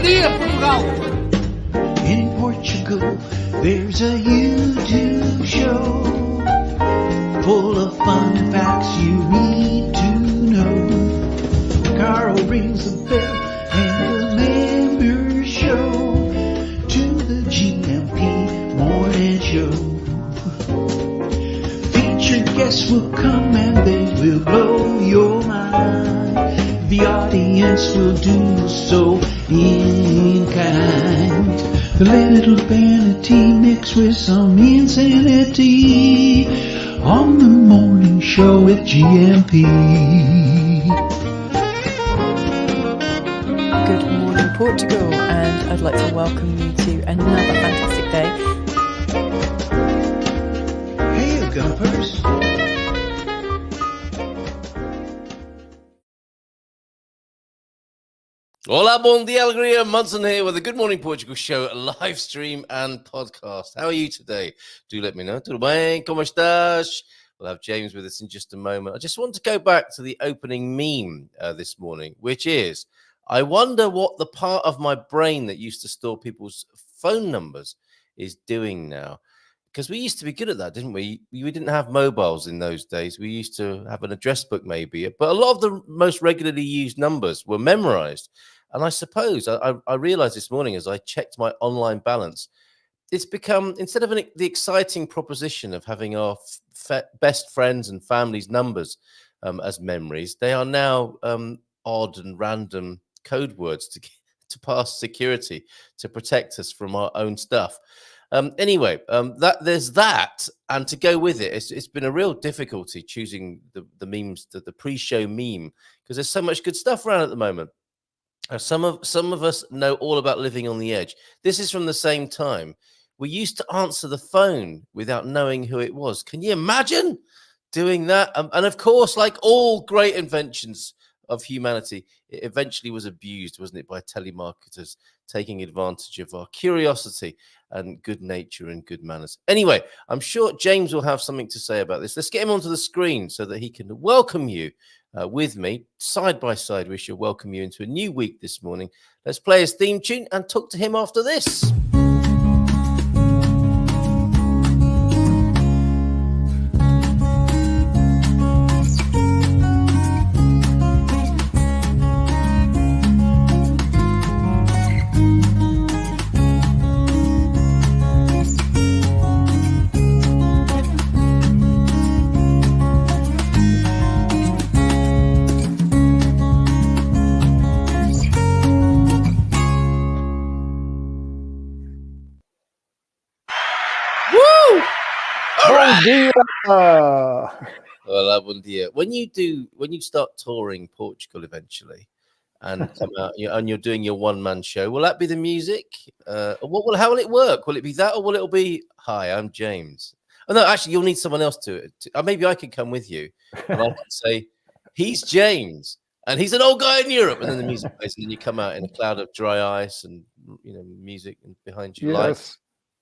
dia, Portugal! In Portugal, there's a YouTube show full of fun facts you need to know. Carl rings the bell and the members show to the GMP Morning Show. Featured guests will come and they will blow your mind. The audience will do so in kind. The little vanity mixed with some insanity on the morning show with GMP. Good morning, Portugal, and I'd like to welcome you to another fantastic day. Hey, Gumpers. Hola, bom dia, alegria. Munson here with the Good Morning Portugal show, live stream and podcast. How are you today? Do let me know. Tudo bem? Como estás? We'll have James with us in just a moment. I just want to go back to the opening meme this morning, which is, I wonder what the part of my brain that used to store people's phone numbers is doing now. Because we used to be good at that, didn't we? We didn't have mobiles in those days. We used to have an address book maybe, but a lot of the most regularly used numbers were memorized. And I suppose I realized this morning as I checked my online balance, it's become, instead of the exciting proposition of having our best friends and family's numbers as memories, they are now odd and random code words to pass security, to protect us from our own stuff. Anyway, there's that, and to go with it, it's been a real difficulty choosing the memes, the pre-show meme, because there's so much good stuff around at the moment. Some of us know all about living on the edge. This is from the same time. We used to answer the phone without knowing who it was. Can you imagine doing that? And of course, like all great inventions of humanity, it eventually was abused, wasn't it, by telemarketers taking advantage of our curiosity and good nature and good manners. Anyway, I'm sure James will have something to say about this. Let's get him onto the screen so that he can welcome you with me, side by side. We shall welcome you into a new week this morning. Let's play his theme tune and talk to him after this. Hola, bom dia. When you start touring Portugal eventually and come out and you're doing your one-man show, will that be the music? How will it work? Will it be that, or will it be, hi, I'm James? Oh no, actually, you'll need someone else to maybe I can come with you and I can say, he's James and he's an old guy in Europe, and then the music plays, and then you come out in a cloud of dry ice and music, and behind you lights.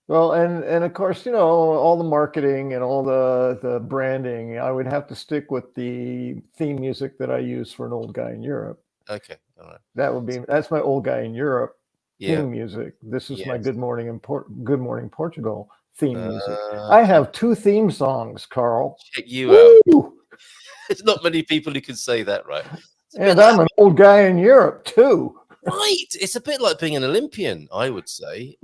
Well, and of course, all the marketing and all the branding, I would have to stick with the theme music that I use for An Old Guy in Europe. Okay, all right. That's my Old Guy in Europe theme music. This is my Good Morning Portugal theme music. I have two theme songs, Carl. Check you out. There's not many people who can say that, right? And I'm an old guy in Europe too. Right. It's a bit like being an Olympian, I would say.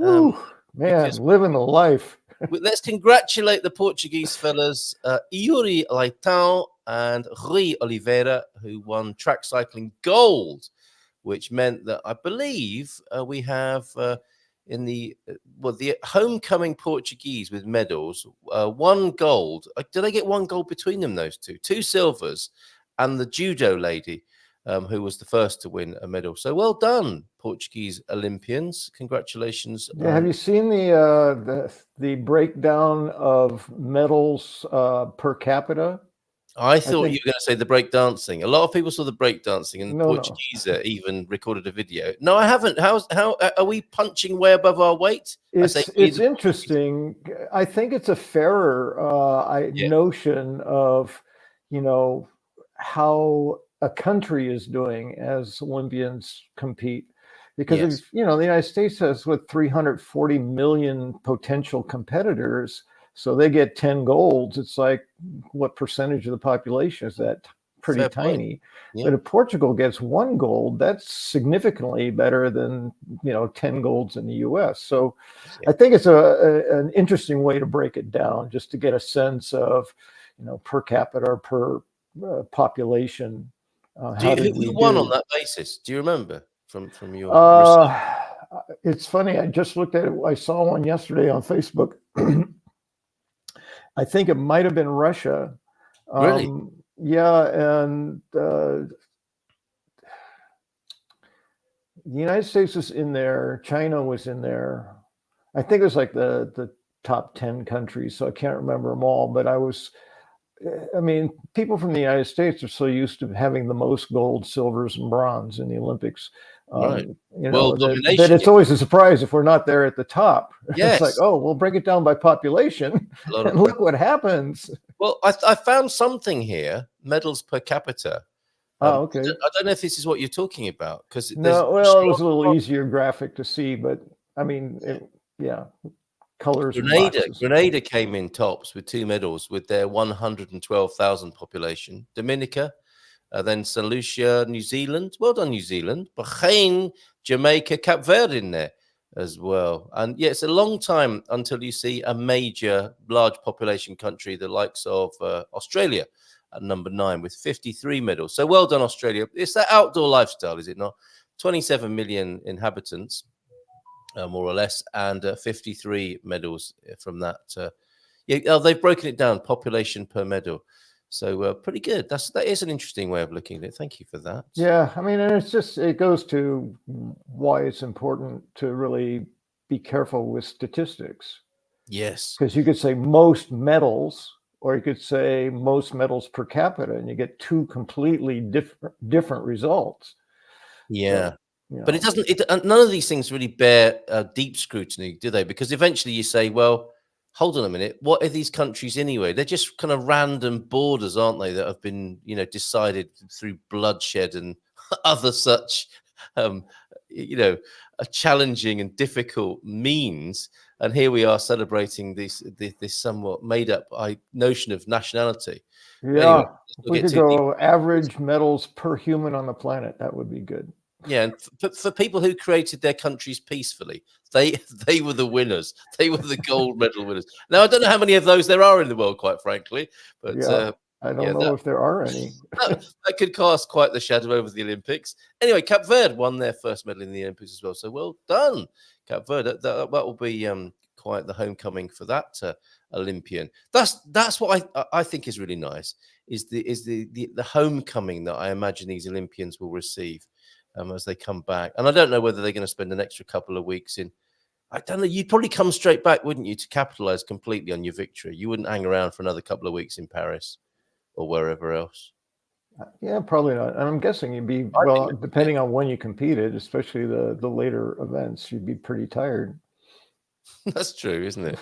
Man, living the life. Let's congratulate the Portuguese fellas, Yuri Leitão and Rui Oliveira, who won track cycling gold, which meant that I believe we have in the homecoming Portuguese with medals, one gold. Did I get one gold between them, those two silvers, and the judo lady, who was the first to win a medal. So well done, Portuguese Olympians. Congratulations. Yeah, have you seen the breakdown of medals per capita? I thought you were going to say the break dancing. A lot of people saw the break dancing, and Portuguese even recorded a video. No, I haven't. How are we punching way above our weight? It's interesting. I think it's a fairer notion of, how a country is doing as Olympians compete. Because Yes. if, you know, the United States has what 340 million potential competitors, so they get 10 golds. It's like, what percentage of the population is that? Pretty Fair point. tiny. Yeah. But if Portugal gets 1 gold, that's significantly better than, you know, 10 golds in the US. So I think it's an interesting way to break it down, just to get a sense of, you know, per capita or per population. How did we Who won do? on that basis? Do you remember from your research? It's funny. I just looked at it. I saw one yesterday on Facebook. I think it might have been Russia. Really? Yeah, and the United States was in there. China was in there. I think it was like the top 10 countries. So I can't remember them all. But I mean, people from the United States are so used to having the most gold, silvers, and bronze in the Olympics. Right. You know, World that domination. it's always a surprise if we're not there at the top. It's like, Yes. oh, we'll break it down by population, A lot of and look what happens. Well, I found something here, medals per capita. Oh, okay. I don't know if this is what you're talking about, because No, well, it was a little easier graphic to see, but I mean, yeah, colors and boxes. Grenada came in tops with 2 medals with their 112,000 population. Dominica, then St. Lucia, New Zealand. Well done, New Zealand. Bahrain, Jamaica, Cape Verde in there as well. And yeah, it's a long time until you see a major, large population country, the likes of Australia at number 9 with 53 medals. So well done, Australia. It's that outdoor lifestyle, is it not? 27 million inhabitants, more or less, and 53 medals from that. Yeah, they've broken it down, population per medal. So pretty good. That is an interesting way of looking at it. Thank you for that. Yeah, I mean, and it goes to why it's important to really be careful with statistics. Yes. Because you could say most medals, or you could say most medals per capita, and you get 2 completely different results. Yeah. So, you know. But it doesn't. None of these things really bear deep scrutiny, do they? Because eventually you say, well, hold on a minute. What are these countries anyway? They're just kind of random borders, aren't they? That have been, decided through bloodshed and other such, a challenging and difficult means. And here we are celebrating this somewhat made up notion of nationality. Yeah, Anyway, we could go average medals per human on the planet. That would be good. Yeah, and for people who created their countries peacefully, they were the winners. They were the gold medal winners. Now, I don't know how many of those there are in the world, quite frankly, but yeah, I don't know if there are any. that could cast quite the shadow over the Olympics. Anyway, Cape Verde won their first medal in the Olympics as well. So well done, Cape Verde. That will be quite the homecoming for that Olympian. That's what I think is really nice. Is the homecoming that I imagine these Olympians will receive. As they come back. And I don't know whether they're going to spend an extra couple of weeks in. I don't know. You'd probably come straight back, wouldn't you, to capitalize completely on your victory? You wouldn't hang around for another couple of weeks in Paris or wherever else. Yeah, probably not. And I'm guessing you'd be, well, depending on when you competed, especially the later events, you'd be pretty tired. That's true, isn't it?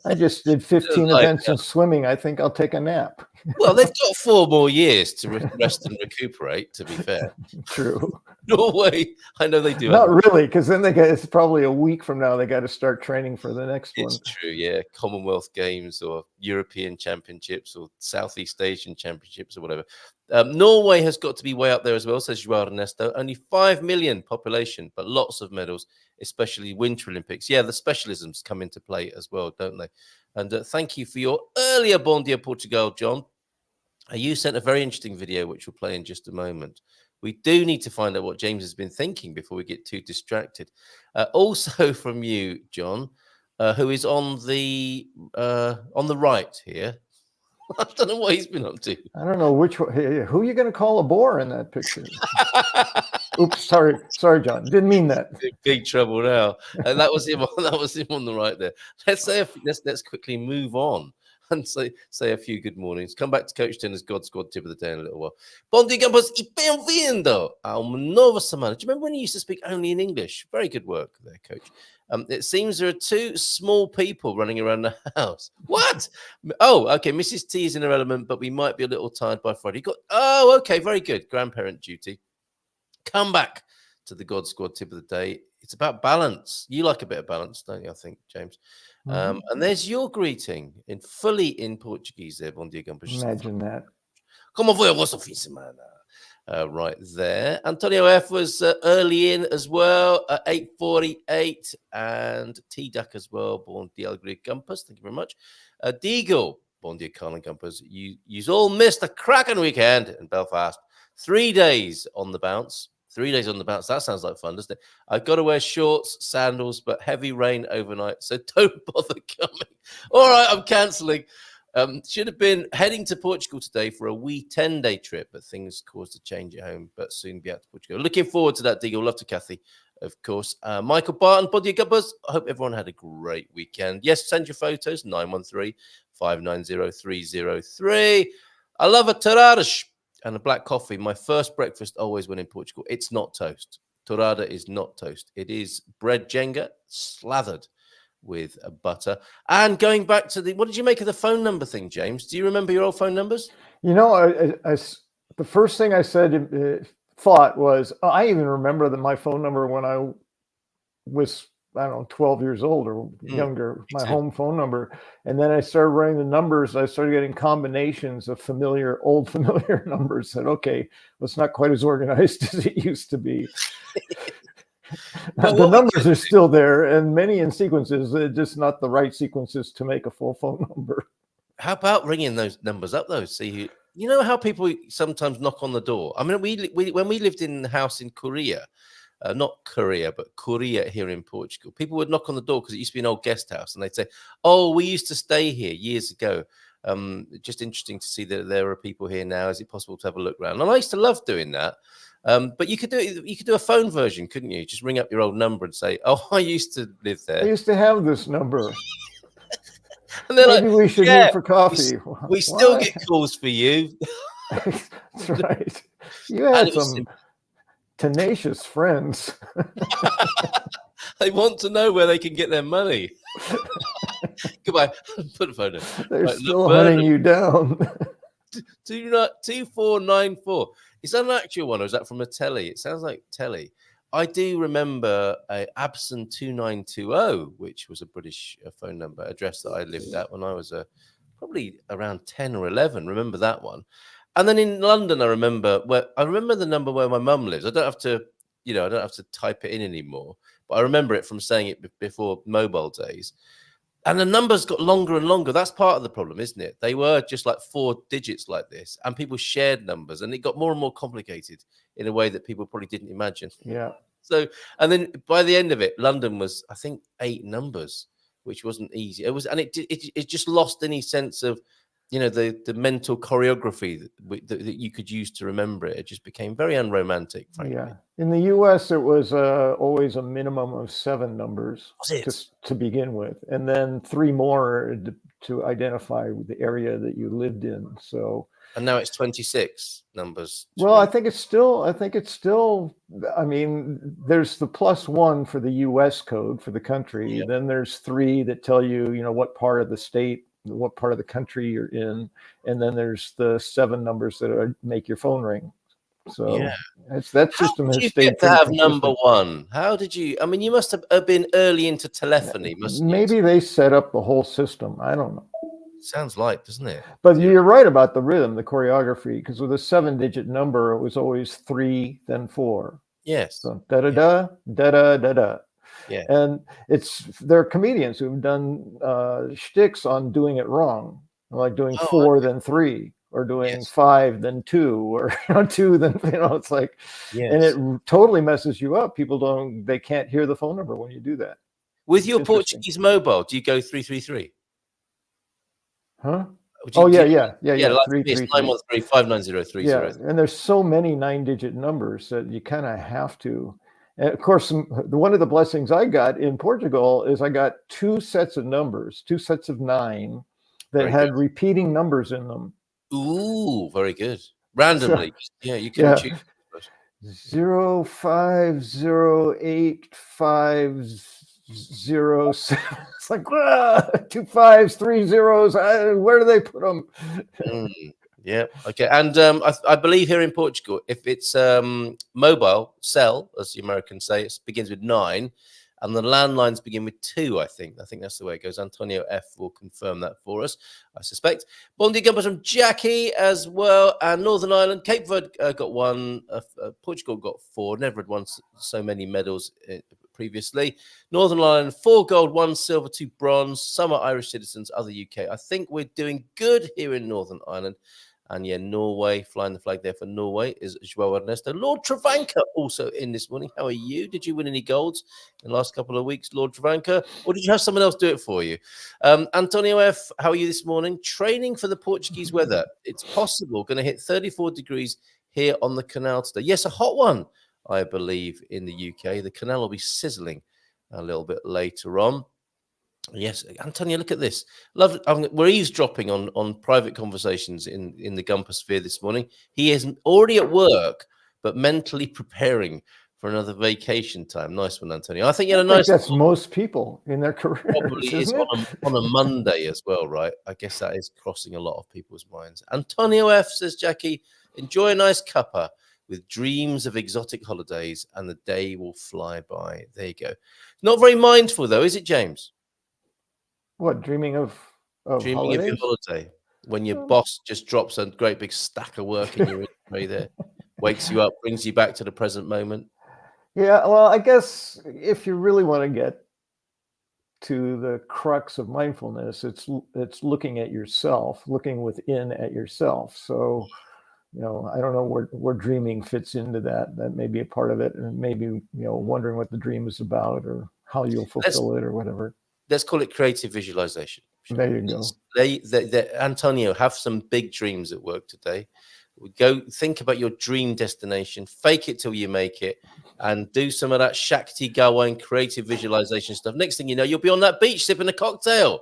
I just did 15 events in swimming. I think I'll take a nap. Well, they've got 4 more years to rest and recuperate, to be fair. True. Norway, I know they do. Not really, because then it's probably a week from now they got to start training for the next one. It's true, yeah. Commonwealth Games or European Championships or Southeast Asian Championships or whatever. Norway has got to be way up there as well, says Joao Ernesto. Only 5 million population, but lots of medals, especially Winter Olympics. Yeah, the specialisms come into play as well, don't they? And thank you for your earlier Bon Dia Portugal, John. You sent a very interesting video, which we'll play in just a moment. We do need to find out what James has been thinking before we get too distracted. Also from you, John, who is on the right here. I don't know what he's been up to. I don't know which one. Who are you going to call a bore in that picture? Oops, sorry, John. Didn't mean that. Big trouble now. And that was him. That was him on the right there. Let's quickly move on and say a few good mornings. Come back to Coach Tenner's God Squad tip of the day in a little while. Bom dia, campos, e bem-vindo a uma nova semana. Do you remember when you used to speak only in English? Very good work there, Coach. It seems there are 2 small people running around the house. What? Oh, okay. Mrs. T is in her element, but we might be a little tired by Friday. Okay, very good. Grandparent duty. Come back to the God Squad tip of the day. It's about balance. You like a bit of balance, don't you? I think, James. And there's your greeting fully in Portuguese there. Bom dia, Campos. Imagine that. Como foi o vosso fim de semana? Right there. Antonio F was early in as well at 8:48, and T-Duck as well. Bom dia, Alegria Campos. Thank you very much. Deagle. Bom dia, Carlin Campos. You all missed a cracking weekend in Belfast. 3 days on the bounce. 3 days on the bounce. That sounds like fun, doesn't it? I've got to wear shorts, sandals, but heavy rain overnight, so don't bother coming. All right, I'm cancelling. Should have been heading to Portugal today for a wee 10-day trip, but things caused a change at home, but soon be out to Portugal. Looking forward to that, Deagle. Love to Kathy, of course. Michael Barton, Body Gubbers. I hope everyone had a great weekend. Yes, send your photos, 913-590-303. I love a touradas and a black coffee. My first breakfast always when in Portugal. It's not toast. Tourada is not toast. It is bread jenga slathered with a butter. And going back to what did you make of the phone number thing, James? Do you remember your old phone numbers? You know, I the first thing I thought was, I even remember that my phone number when I was, I don't know, 12 years old or younger, my home phone number. And then I started running the numbers. I started getting combinations of old familiar numbers. Said, okay, well, it's not quite as organized as it used to be. The numbers are still there, and many in sequences, just not the right sequences to make a full phone number. How about ringing those numbers up, though? See, you know how people sometimes knock on the door? I mean, when we lived in the house in Korea, not Korea, but Korea here in Portugal, people would knock on the door because it used to be an old guest house, and they'd say, oh, we used to stay here years ago. Just interesting to see that there are people here now. Is it possible to have a look around? And I used to love doing that. But you could do a phone version, couldn't you? Just ring up your old number and say, oh, I used to live there. I used to have this number. And they're Maybe we should meet for coffee. We still get calls for you. That's right. You had some tenacious friends. They want to know where they can get their money. Goodbye. Put the phone in. They're still hunting you down. 2494. Is that an actual one or is that from a telly? It sounds like telly. I do remember a Absent 2920, which was a British phone number address that I lived at when I was probably around 10 or 11. Remember that one? And then in London, I remember the number where my mum lives. I don't have to type it in anymore, but I remember it from saying it before mobile days. And the numbers got longer and longer. That's part of the problem, isn't it? They were just like 4 digits like this, and people shared numbers, and it got more and more complicated in a way that people probably didn't imagine. Yeah. So, and then by the end of it, London was, I think, 8 numbers, which wasn't easy. It just lost any sense of, the mental choreography that you could use to remember it. It just became very unromantic, frankly. Yeah. In the US, it was always a minimum of 7 numbers to begin with, and then 3 more to identify the area that you lived in. So, and now it's 26 numbers. Well, I think it's still, I mean, there's the +1 for the US code for the country. Yep. Then there's 3 that tell you, what part of the state, what part of the country you're in. And then there's the 7 numbers that make your phone ring. So that's just a mistake. How did you get to have number 1? How did you? I mean, you must have been early into telephony. Maybe they set up the whole system. I don't know. Sounds like, doesn't it? But you're right about the rhythm, the choreography, because with a 7-digit number, it was always 3, then 4. Yes. So da da da da da da da. Yeah. And there are comedians who've done shticks on doing it wrong, like doing 4 then 3. Or doing 5 then 2, or 2 then it's like, and it totally messes you up. They can't hear the phone number when you do that. With your Portuguese mobile, do you go 333? Huh? Yeah. 913-590-303. Yeah, and there's so many 9-digit numbers that you kind of have to. And of course, one of the blessings I got in Portugal is I got 2 sets of numbers, 2 sets of 9 that had repeating numbers in them. Ooh, very good. Randomly, you can choose 0508507. It's like 2 5s, 3 zeros. Where do they put them? Yeah. Okay. And I believe here in Portugal, if it's mobile cell, as the Americans say, it begins with 9, and the landlines begin with 2. I think that's the way it goes. Antonio F will confirm that for us, I suspect. Bon dia gumpas from Jackie as well, and Northern Ireland, Cape Verde got 1, Portugal got 4. Never had won so many medals previously. Northern Ireland 4 gold, 1 silver, 2 bronze. Some are Irish citizens, other UK. I think we're doing good here in Northern Ireland. And yeah, Norway, flying the flag there for Norway is Joao Ernesto. Lord Travanca also in this morning. How are you? Did you win any golds in the last couple of weeks, Lord Travanca? Or did you have someone else do it for you? Antonio F., how are you this morning? Training for the Portuguese weather. It's possible. Going to hit 34 degrees here on the canal today. Yes, a hot one, I believe, in the UK. The canal will be sizzling a little bit later on. Yes, Antonio, look at this. Love. We're eavesdropping on private conversations in the Gumper sphere this morning. He is already at work, but mentally preparing for another vacation time. Nice one, Antonio. I think you had a nice. That's most people in their careers. Probably is on a Monday as well, right? I guess that is crossing a lot of people's minds. Antonio F says, Jackie, enjoy a nice cuppa with dreams of exotic holidays, and the day will fly by. There you go. Not very mindful though, is it, James? What, dreaming of dreaming holidays? of your holiday when your boss just drops a great big stack of work in your tray there, wakes you up, brings you back to the present moment? Yeah, well, I guess if you really want to get to the crux of mindfulness, it's looking at yourself, looking within at yourself. So, I don't know where dreaming fits into that. That may be a part of it, and maybe wondering what the dream is about or how you'll fulfill it or whatever. Let's call it creative visualization. There you go. Antonio, have some big dreams at work today. Go think about your dream destination, fake it till you make it, and do some of that Shakti Gawain creative visualization stuff. Next thing you know, you'll be on that beach sipping a cocktail.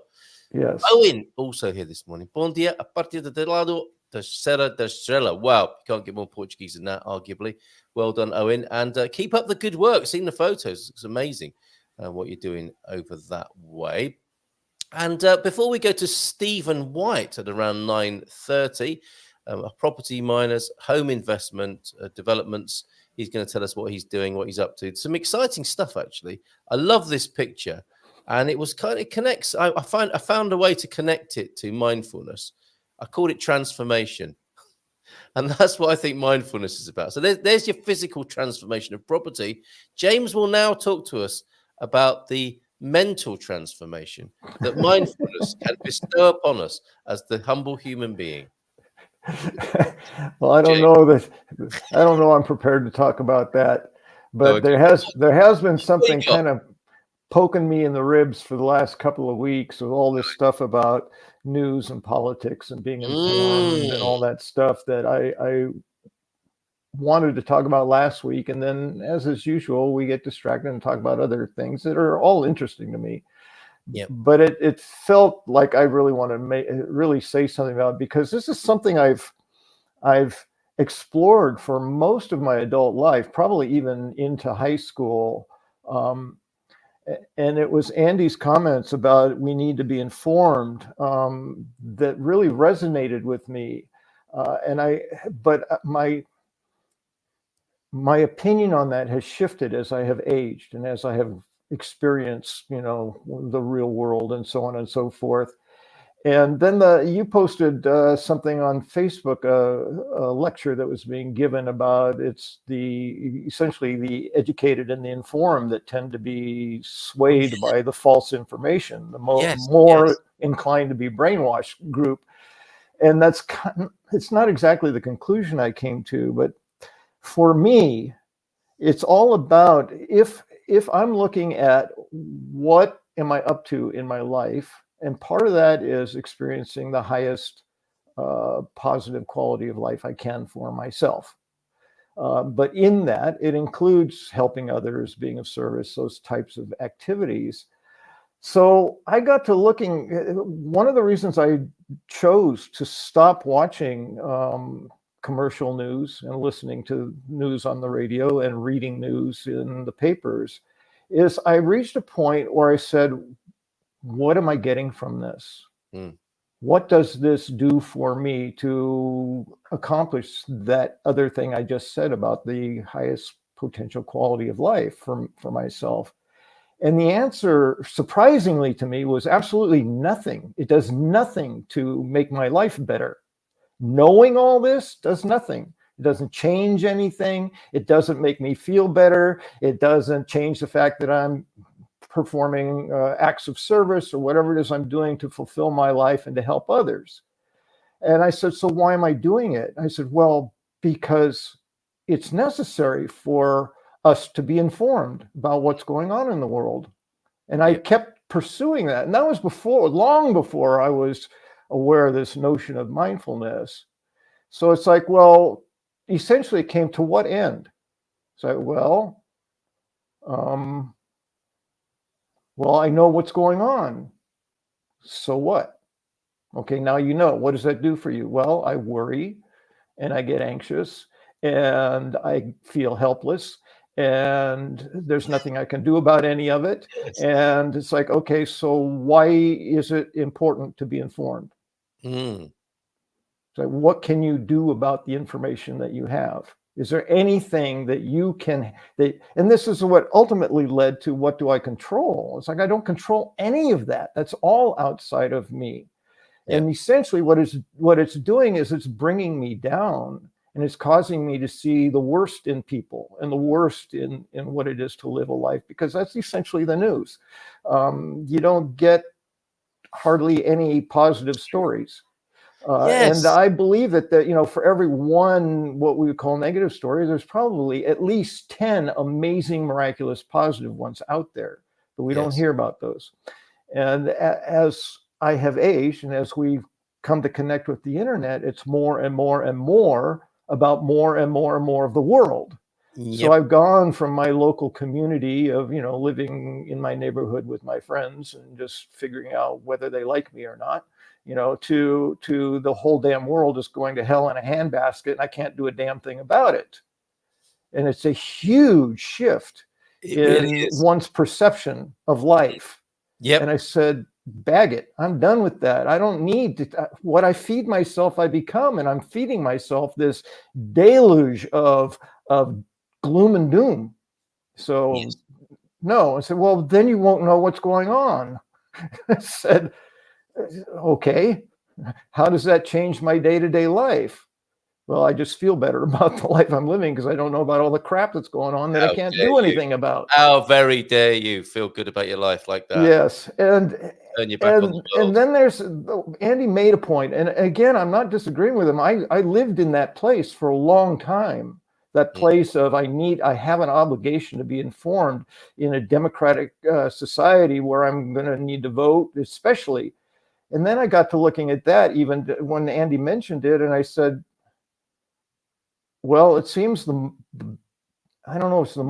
Yes. Owen, also here this morning. Bom dia, a partir de lado terceira da estrela. Wow, you can't get more Portuguese than that, arguably. Well done, Owen. And keep up the good work. Seeing the photos, it's amazing. What you're doing over that way. And before we go to Stephen White at around 9:30, a property miners, home investment developments, he's going to tell us what he's doing, what he's up to. Some exciting stuff, actually. I love this picture, and it connects. I found a way to connect it to mindfulness. I called it transformation. And that's what I think mindfulness is about. So there's your physical transformation of property. James will now talk to us about the mental transformation that mindfulness can bestow upon us as the humble human being. Well, I don't know I'm prepared to talk about that, but there has been something kind of poking me in the ribs for the last couple of weeks with all this stuff about news and politics and being informed and all that stuff that I wanted to talk about last week, and then as is usual we get distracted and talk about other things that are all interesting to me. Yep. But it felt like I really want to really say something about it, because this is something I've explored for most of my adult life, probably even into high school, and it was Andy's comments about we need to be informed that really resonated with me, but my opinion on that has shifted as I have aged and as I have experienced, the real world and so on and so forth. And then you posted something on Facebook, a lecture that was being given about essentially the educated and the informed that tend to be swayed by the false information, the more inclined to be brainwashed group. And it's not exactly the conclusion I came to, but for me, it's all about if I'm looking at what am I up to in my life, and part of that is experiencing the highest positive quality of life I can for myself. But in that, it includes helping others, being of service, those types of activities. So I got to looking, one of the reasons I chose to stop watching commercial news and listening to news on the radio and reading news in the papers is I reached a point where I said, what am I getting from this? what does this do for me to accomplish that other thing I just said about the highest potential quality of life for myself? And the answer, surprisingly to me, was absolutely nothing. It does nothing to make my life better. Knowing all this does nothing. It doesn't change anything. It doesn't make me feel better. It doesn't change the fact that I'm performing acts of service or whatever it is I'm doing to fulfill my life and to help others. And I said, so why am I doing it? I said, well, because it's necessary for us to be informed about what's going on in the world. And I kept pursuing that. And that was long before I was aware of this notion of mindfulness. So it's like, well, essentially it came to what end? So, well, I know what's going on. So what? Okay, now you know. What does that do for you? Well, I worry and I get anxious and I feel helpless and there's nothing I can do about any of it. And it's like, okay, so why is it important to be informed? So what can you do about the information that you have? Is there anything that you can, and this is what ultimately led to what do I control? It's like, I don't control any of that. That's all outside of me. And essentially what it's doing is it's bringing me down and it's causing me to see the worst in people and the worst in what it is to live a life, because that's essentially the news. You don't get hardly any positive stories. And I believe that, for every one, what we would call negative story, there's probably at least 10 amazing, miraculous, positive ones out there, but we don't hear about those. And as I have aged and as we've come to connect with the internet, it's more and more and more about more and more and more of the world. So I've gone from my local community of, living in my neighborhood with my friends and just figuring out whether they like me or not, to the whole damn world is going to hell in a handbasket and I can't do a damn thing about it. And it's a huge shift in one's perception of life. And I said, bag it. I'm done with that. I don't need to, what I feed myself, I become, and I'm feeding myself this deluge of gloom and doom. So no, I said, well, then you won't know what's going on. I said, okay, how does that change my day-to-day life? Well, I just feel better about the life I'm living because I don't know about all the crap that's going on that I can't do anything about. How very dare you feel good about your life like that? Yes. And then there's, Andy made a point, and again, I'm not disagreeing with him. I lived in that place for a long time. That place of I have an obligation to be informed in a democratic society where I'm going to need to vote, especially. And then I got to looking at that even when Andy mentioned it, and I said, well, it seems I don't know if it's the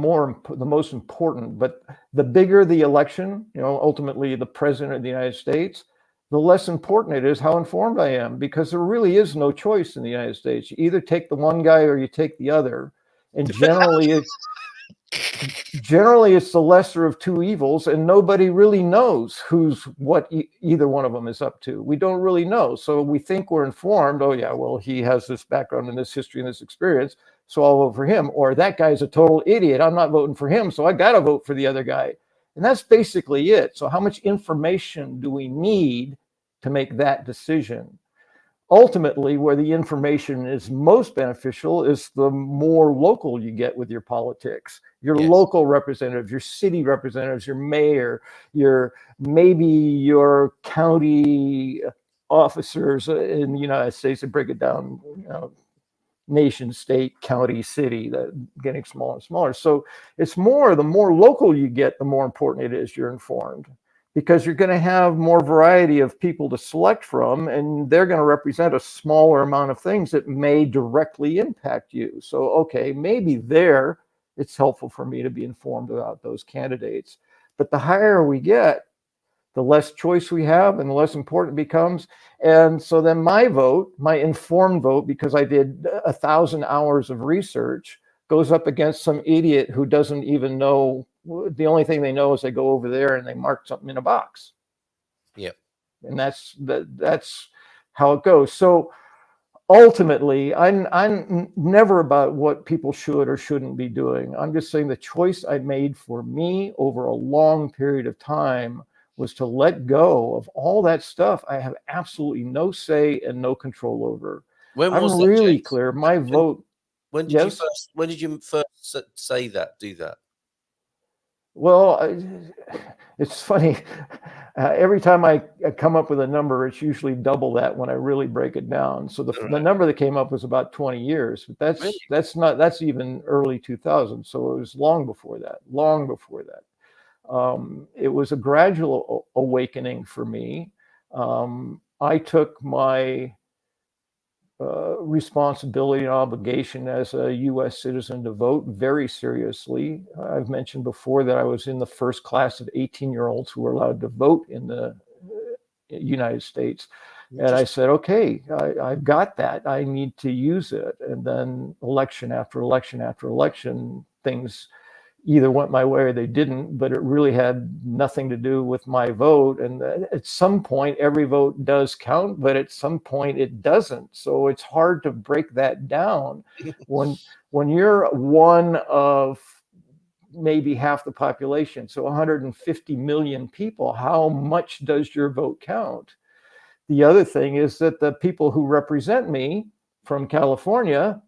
most important, but the bigger the election, ultimately the president of the United States, the less important it is how informed I am, because there really is no choice in the United States. You either take the one guy or you take the other. And generally it's the lesser of two evils, and nobody really knows what either one of them is up to. We don't really know. So we think we're informed. Oh yeah, well, he has this background and this history and this experience, so I'll vote for him. Or that guy's a total idiot. I'm not voting for him, so I got to vote for the other guy. And that's basically it. So how much information do we need to make that decision? Ultimately, where the information is most beneficial is the more local you get with your politics, your local representatives, your city representatives, your mayor, maybe your county officers in the United States, to break it down, nation, state, county, city, that getting smaller and smaller. So it's the more local you get, the more important it is you're informed, because you're going to have more variety of people to select from, and they're going to represent a smaller amount of things that may directly impact you. So, okay, maybe it's helpful for me to be informed about those candidates. But the higher we get, the less choice we have and the less important it becomes. And so then my informed vote, because I did 1,000 hours of research, goes up against some idiot who doesn't even know. The only thing they know is they go over there and they mark something in a box. Yep. And that's how it goes. So ultimately, I'm never about what people should or shouldn't be doing. I'm just saying the choice I made for me over a long period of time was to let go of all that stuff I have absolutely no say and no control over. When I'm was that, really James? clear. My vote. When did you Yes. first? When did you first say that? Do that? Well, it's funny. Every time I come up with a number, it's usually double that when I really break it down. So the Right. number that came up was about 20 years, but Really? that's even early 2000. So it was long before that. Long before that. It was a gradual awakening for me. I took my responsibility and obligation as a U.S. citizen to vote very seriously. I've mentioned before that I was in the first class of 18-year-olds who were allowed to vote in the United States. And I said, okay, I've got that. I need to use it. And then election after election after election, things either went my way or they didn't, but it really had nothing to do with my vote. And at some point, every vote does count, but at some point it doesn't. So it's hard to break that down when you're one of maybe half the population, so 150 million people. How much does your vote count? The other thing is that the people who represent me from California,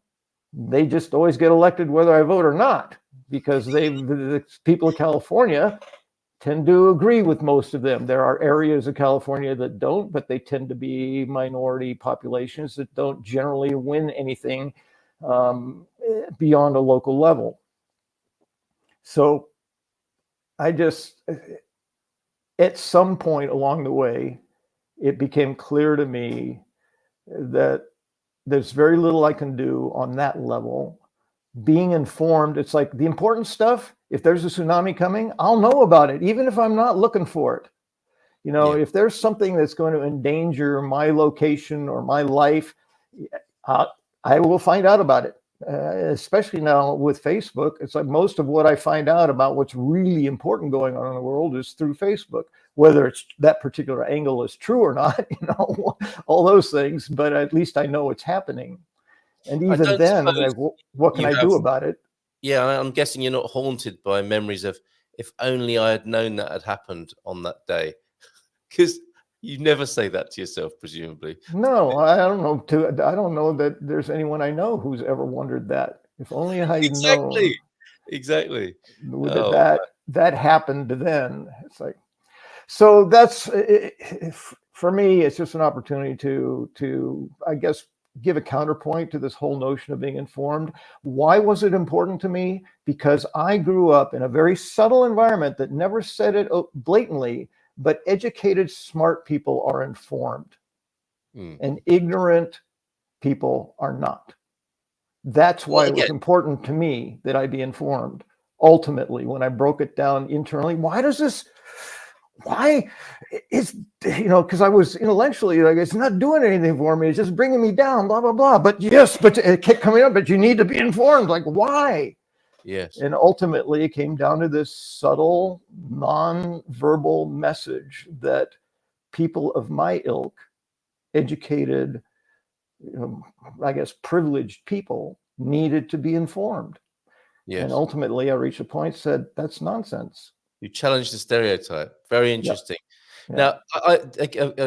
they just always get elected whether I vote or not, because the people of California tend to agree with most of them. There are areas of California that don't, but they tend to be minority populations that don't generally win anything beyond a local level. So I just, at some point along the way, it became clear to me that there's very little I can do on that level. Being informed, it's like the important stuff. If there's a tsunami coming, I'll know about it, even if I'm not looking for it. You know, if there's something that's going to endanger my location or my life, I will find out about it. Especially now with Facebook, it's like most of what I find out about what's really important going on in the world is through Facebook. Whether it's that particular angle is true or not, you know, all those things. But at least I know it's happening. And even then, what can I do about it? Yeah, I'm guessing you're not haunted by memories of if only I had known that had happened on that day, because you never say that to yourself, presumably. No, I don't know. I don't know that there's anyone I know who's ever wondered that. If only I had known Exactly. that happened then. It's like, so that's for me. It's just an opportunity to I guess give a counterpoint to this whole notion of being informed. Why was it important to me? Because I grew up in a very subtle environment that never said it blatantly, but educated, smart people are informed, and ignorant people are not. That's why it was important to me that I be informed. Ultimately, when I broke it down internally, why is, you know, because I was intellectually like, it's not doing anything for me, it's just bringing me down, blah blah blah. But it kept coming up, but you need to be informed. Like, why? Yes. And ultimately it came down to this subtle non-verbal message that people of my ilk, educated, I guess privileged people, needed to be informed. Yes. And ultimately I reached a point, said that's nonsense. You challenged the stereotype. Very interesting. Yep. Now,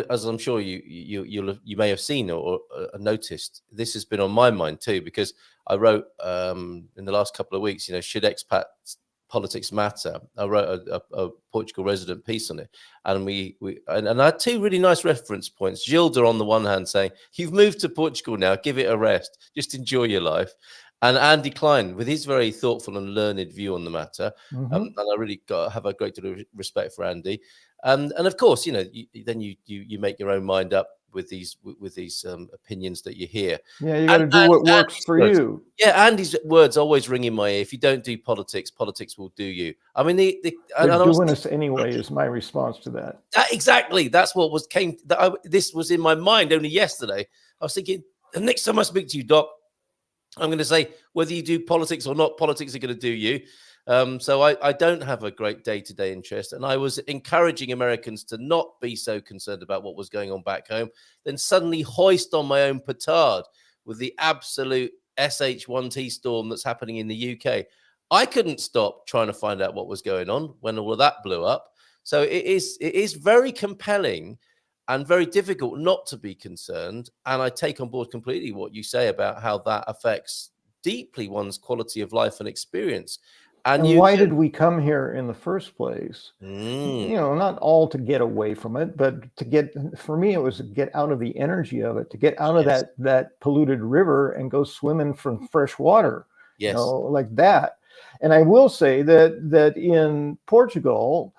as I'm sure you may have seen or noticed, this has been on my mind too, because I wrote in the last couple of weeks, should expat politics matter? I wrote a Portugal resident piece on it, and I had two really nice reference points. Gilda on the one hand saying, "You've moved to Portugal now, give it a rest, just enjoy your life." And Andy Klein, with his very thoughtful and learned view on the matter, and I really have a great deal of respect for Andy. And of course, then you make your own mind up with these opinions that you hear. Yeah, you got to do what works for you. Yeah, Andy's words always ring in my ear. If you don't do politics, politics will do you. I mean, they're doing us anyway. Is my response to that. Exactly. That's what this was in my mind only yesterday. I was thinking, the next time I speak to you, Doc, I'm going to say, whether you do politics or not, politics are going to do you. So I don't have a great day-to-day interest. And I was encouraging Americans to not be so concerned about what was going on back home, then suddenly hoist on my own petard with the absolute SH1T storm that's happening in the UK. I couldn't stop trying to find out what was going on when all of that blew up. So it is very compelling and very difficult not to be concerned. And I take on board completely what you say about how that affects deeply one's quality of life and experience. And why did we come here in the first place? Mm. Not all to get away from it, but for me, it was to get out of the energy of it, to get out of that polluted river and go swimming from fresh water, like that. And I will say that in Portugal,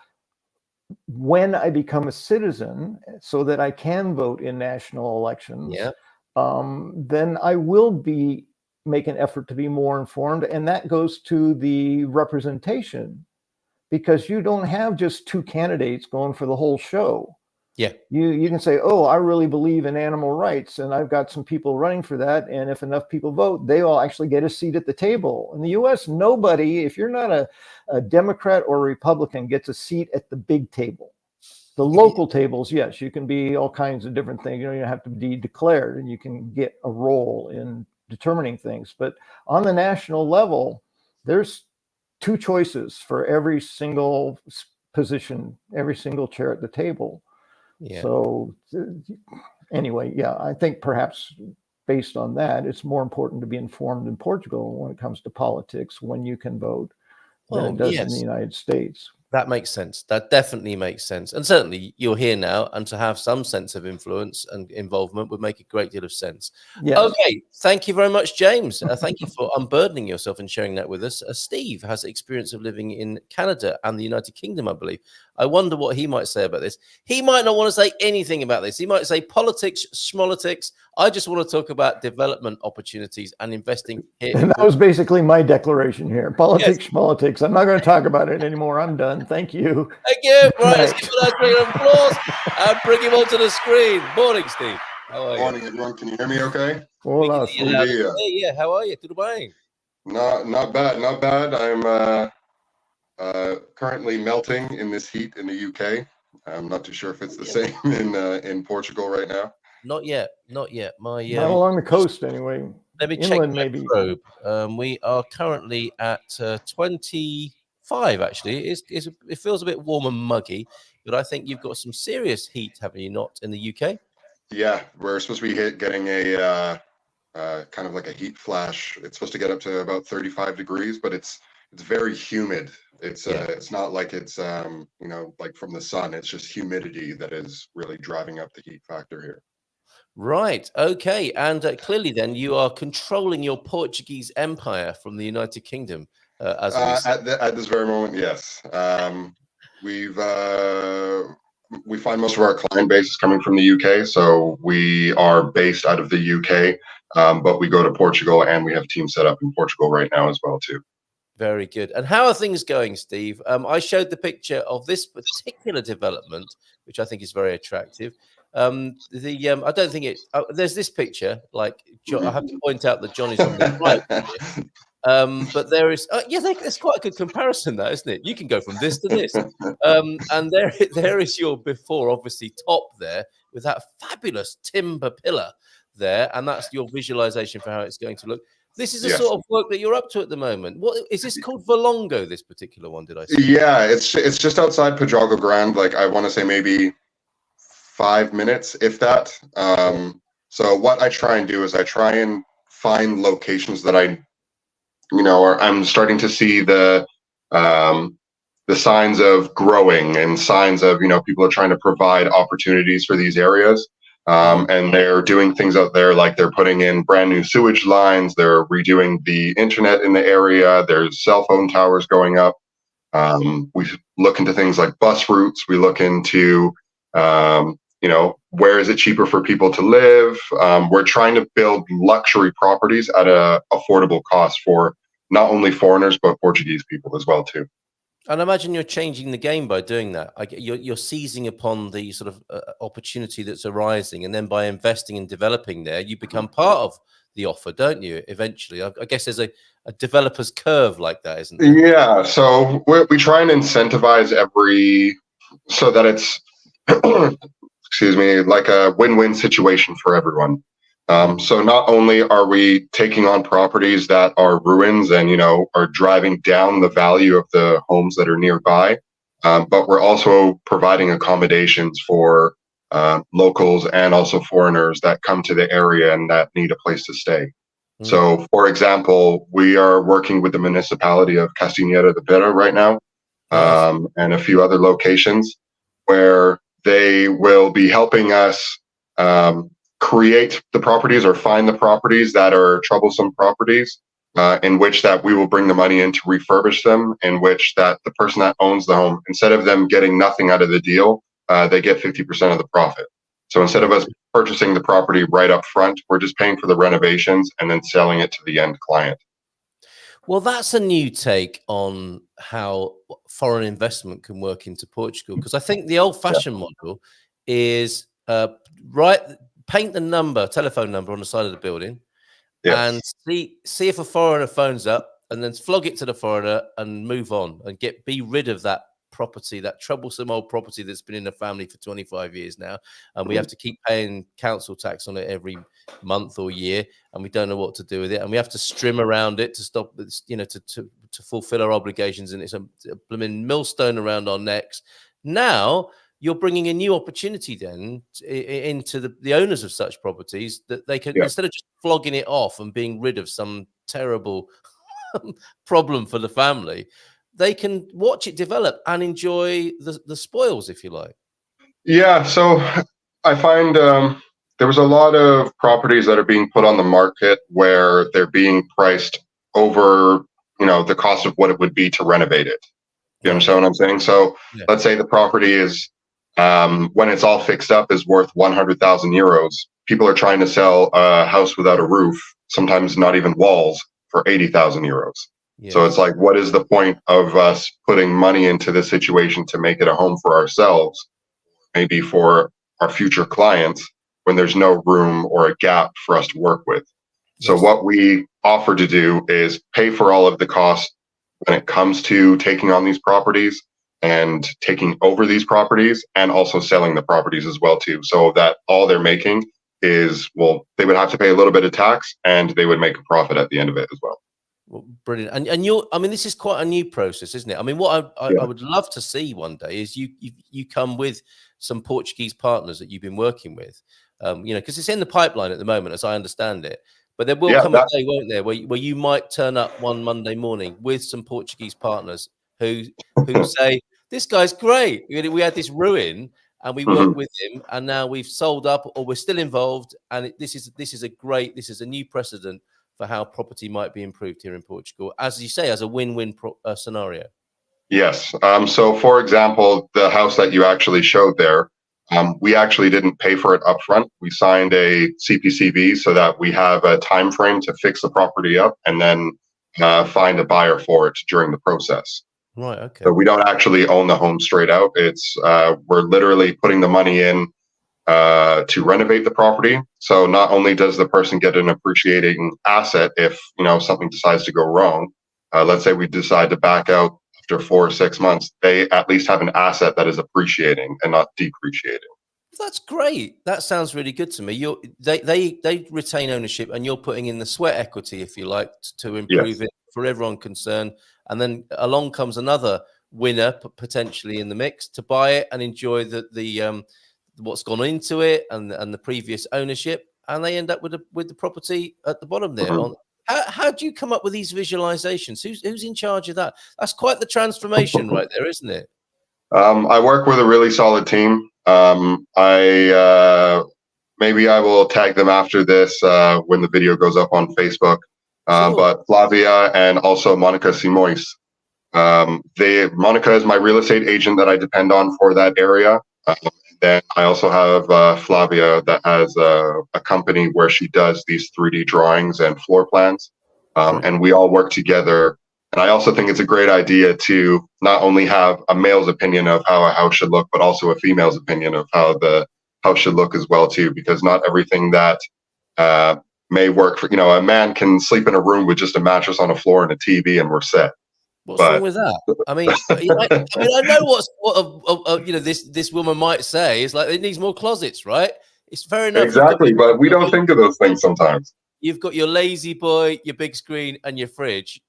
when I become a citizen so that I can vote in national elections, then I will make an effort to be more informed. And that goes to the representation, because you don't have just two candidates going for the whole show. Yeah. You can say, oh, I really believe in animal rights, and I've got some people running for that. And if enough people vote, they will actually get a seat at the table. In the US, nobody, if you're not a Democrat or Republican, gets a seat at the big table. The local tables, yes, you can be all kinds of different things. You have to be declared, and you can get a role in determining things. But on the national level, there's two choices for every single position, every single chair at the table. Yeah. So anyway, I think perhaps based on that, it's more important to be informed in Portugal when it comes to politics when you can vote than it does in the United States. That makes sense. That definitely makes sense. And certainly you're here now, and to have some sense of influence and involvement would make a great deal of sense. Yes. Okay. Thank you very much, James. Thank you for unburdening yourself and sharing that with us. Steve has experience of living in Canada and the United Kingdom, I believe. I wonder what he might say about this. He might not want to say anything about this. He might say politics, schmolitics. I just want to talk about development opportunities and investing here. And that was basically my declaration here. Politics, schmolitics. I'm not going to talk about it anymore. I'm done. Thank you. Thank you. Right, let's give a nice round of applause and bring him onto the screen. Morning, Steve. How are you? Morning, everyone. Can you hear me okay? Hola, yeah. How are you? Tudo bem? Not bad. Not bad. I'm currently melting in this heat in the UK. I'm not too sure if it's the same in Portugal right now. Not yet. Not along the coast, anyway. Let me check the probe. We are currently at 25. Actually, it feels a bit warm and muggy, but I think you've got some serious heat, haven't you? Not in the UK. Yeah, we're supposed to be getting a kind of like a heat flash. It's supposed to get up to about 35 degrees, but it's very humid. It's not like it's like from the sun. It's just humidity that is really driving up the heat factor here. Right. Okay. And clearly, then you are controlling your Portuguese empire from the United Kingdom. At this very moment, yes. We find most of our client base is coming from the UK, so we are based out of the UK, but we go to Portugal, and we have teams set up in Portugal right now as well too. Very good. And how are things going, Steve? I showed the picture of this particular development, which I think is very attractive. I don't think there's this picture, like I have to point out that Johnny's on the right. But there is, there's quite a good comparison there, isn't it? You can go from this to this. And there is your before, obviously top there with that fabulous timber pillar there. And that's your visualization for how it's going to look. This is the sort of work that you're up to at the moment. What is this called? Valongo, this particular one, did I say? Yeah, it's just outside Pedrógão Grande. Like, I want to say maybe 5 minutes, if that. So what I try and do is I try and find locations that I'm starting to see the signs of growing and signs of, people are trying to provide opportunities for these areas. And they're doing things out there, like they're putting in brand new sewage lines, they're redoing the internet in the area, there's cell phone towers going up. We look into things like bus routes, we look into, where is it cheaper for people to live? We're trying to build luxury properties at a affordable cost for not only foreigners, but Portuguese people as well too. And I imagine you're changing the game by doing that. You're seizing upon the sort of opportunity that's arising, and then by investing and developing there, you become part of the offer, don't you? Eventually, I guess there's a developer's curve like that, isn't there? Yeah. So we try and incentivize so that it's, excuse me, like a win-win situation for everyone. So not only are we taking on properties that are ruins and, are driving down the value of the homes that are nearby, but we're also providing accommodations for locals and also foreigners that come to the area and that need a place to stay. So, for example, we are working with the municipality of Castiñeira de Pera right now, and a few other locations where they will be helping us create the properties or find the properties that are troublesome properties, in which that we will bring the money in to refurbish them, in which that the person that owns the home, instead of them getting nothing out of the deal, they get 50% of the profit. So instead of us purchasing the property right up front, we're just paying for the renovations and then selling it to the end client. Well, that's a new take on how foreign investment can work into Portugal, because I think the old-fashioned model is paint the telephone number on the side of the building, and see if a foreigner phones up, and then flog it to the foreigner and move on and be rid of that property, that troublesome old property that's been in the family for 25 years now, and we have to keep paying council tax on it every month or year, and we don't know what to do with it, and we have to strim around it to stop, to fulfill our obligations, and it's a blooming millstone around our necks. Now you're bringing a new opportunity then into the owners of such properties, that they can, instead of just flogging it off and being rid of some terrible problem for the family, they can watch it develop and enjoy the spoils, if you like. Yeah. So I find there was a lot of properties that are being put on the market where they're being priced over, the cost of what it would be to renovate it. You understand what I'm saying? So let's say the property is, when it's all fixed up, is worth 100,000 euros. People are trying to sell a house without a roof, sometimes not even walls, for 80,000 euros. So it's like, what is the point of us putting money into this situation to make it a home for ourselves, maybe for our future clients, when there's no room or a gap for us to work with? So what we offer to do is pay for all of the costs when it comes to taking on these properties and taking over these properties, and also selling the properties as well too, so that all they're making is, they would have to pay a little bit of tax and they would make a profit at the end of it as well. Well, brilliant. And this is quite a new process, isn't it? I mean, what I would love to see one day is you come with some Portuguese partners that you've been working with, because it's in the pipeline at the moment, as I understand it. But there will come a day, won't there, where you might turn up one Monday morning with some Portuguese partners who say, this guy's great. We had this ruin and we worked with him, and now we've sold up, or we're still involved, and this is a new precedent for how property might be improved here in Portugal, as you say, as a win-win scenario. Yes. So, for example, the house that you actually showed there, we actually didn't pay for it up front. We signed a CPCV so that we have a time frame to fix the property up and then find a buyer for it during the process. Right. Okay. So we don't actually own the home straight out. It's we're literally putting the money in to renovate the property. So not only does the person get an appreciating asset if something decides to go wrong, let's say we decide to back out after 4 or 6 months, they at least have an asset that is appreciating and not depreciating. That's great. That sounds really good to me. They retain ownership, and you're putting in the sweat equity, if you like, to improve it for everyone concerned. And then along comes another winner potentially in the mix to buy it and enjoy the what's gone into it and the previous ownership, and they end up with the property at the bottom there. How do you come up with these visualizations? Who's in charge of that? That's quite the transformation right there, isn't it? I work with a really solid team. Maybe I will tag them after this when the video goes up on Facebook. But Flavia and also Monica Simois. Monica is my real estate agent that I depend on for that area. Then I also have Flavia that has a company where she does these 3D drawings and floor plans. And we all work together. And I also think it's a great idea to not only have a male's opinion of how a house should look, but also a female's opinion of how the house should look as well too, because not everything that may work for, a man can sleep in a room with just a mattress on a floor and a TV and we're set. What's wrong But with that? I mean, I know what this woman might say is like it needs more closets, right? It's fair enough. exactly, but we don't think of those things sometimes. You've got your lazy boy, your big screen, and your fridge.